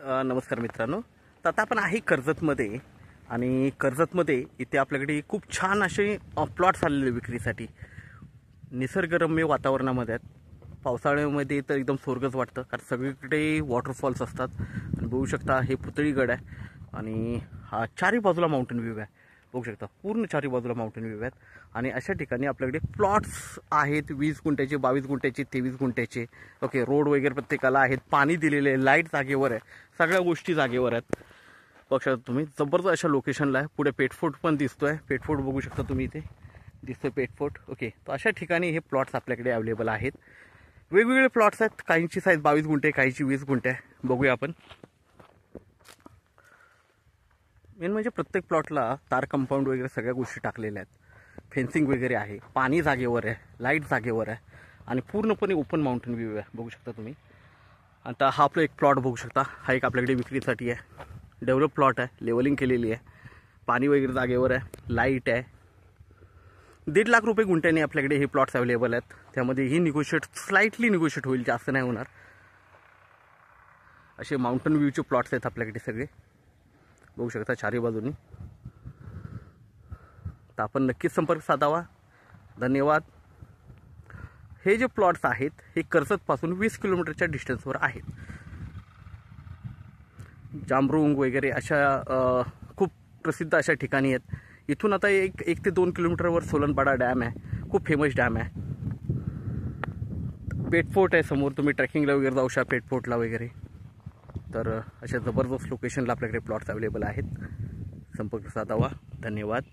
नमस्कार मित्रांनो. तर आता आपण आहे कर्जतमध्ये आणि कर्जतमध्ये इथे आपल्याकडे खूप छान असे प्लॉट्स आलेले विक्रीसाठी. निसर्गरम्य वातावरणामध्ये आहेत. पावसाळ्यामध्ये तर एकदम स्वर्गच वाटतं, कारण सगळीकडे वॉटरफॉल्स असतात. आणि बघू शकता हे पुतळीगड आहे आणि हा चारी बाजूला माउंटेन व्ह्यू आहे. बघू शकता पूर्ण चारी बाजूला माउंटेन व्ह्यू आहेत. आणि अशा ठिकाणी आपल्याकडे प्लॉट्स आहेत 20 गुंठ्याचे, 22 गुंठ्याचे, 23 गुंठ्याचे. ओके, रोड वगैरे प्रत्येकाला आहेत, पाणी दिलेले आहे, लाईट जागेवर आहे, सगळ्या गोष्टी जागेवर आहेत. बघू शकता तुम्ही जबरदस्त अशा लोकेशनला आहे. पुढे पेटफोर्ट पण दिसतोय. पेटफोर्ट बघू शकता तुम्ही, इथे दिसतोय पेटफोर्ट. ओके, तर अशा ठिकाणी हे प्लॉट्स आपल्याकडे अवेलेबल आहेत. वेगवेगळे प्लॉट्स आहेत. काहींची साईज 22 गुंठे, काहींची 20 गुंठे आहे. बघूया आपण. मेन म्हणजे प्रत्येक प्लॉटला तार कंपाऊंड वगैरे सगळ्या गोष्टी टाकलेल्या आहेत. फेन्सिंग वगैरे आहे, पाणी जागेवर आहे, लाईट जागेवर आहे आणि पूर्णपणे ओपन माउंटेन व्ह्यू आहे. बघू शकता तुम्ही. आता हा आपला एक प्लॉट बघू शकता. हा एक आपल्याकडे विक्रीसाठी आहे. डेव्हलप प्लॉट आहे, लेवलिंग केलेली आहे, पाणी वगैरे जागेवर आहे, लाईट आहे. 1.5 लाख रुपये गुंठ्याने आपल्याकडे हे प्लॉट्स अवेलेबल आहेत. त्यामध्ये ही स्लाइटली निगोशिएट होईल, जास्त नाही होणार. असे माउंटेन व्ह्यूचे प्लॉट्स आहेत आपल्याकडे सगळे. बघू शकता चारी बाजूनी. तर आपण नक्कीच संपर्क साधावा. धन्यवाद. हे जे प्लॉट्स आहेत हे कर्जतपासून 20 किलोमीटरच्या डिस्टन्सवर आहेत. जांभरुंग वगैरे अशा खूप प्रसिद्ध अशा ठिकाणी आहेत. इथून आता 1 ते 2 किलोमीटरवर सोलनपाडा डॅम आहे, खूप फेमस डॅम आहे. पेटफोर्ट आहे समोर, तुम्ही ट्रेकिंगला वगैरे जाऊ शकता पेटफोर्टला वगैरे. तर अशा जबरदस्त लोकेशनला आपल्याकडे प्लॉट्स अवेलेबल आहेत. संपर्क साधावा. धन्यवाद.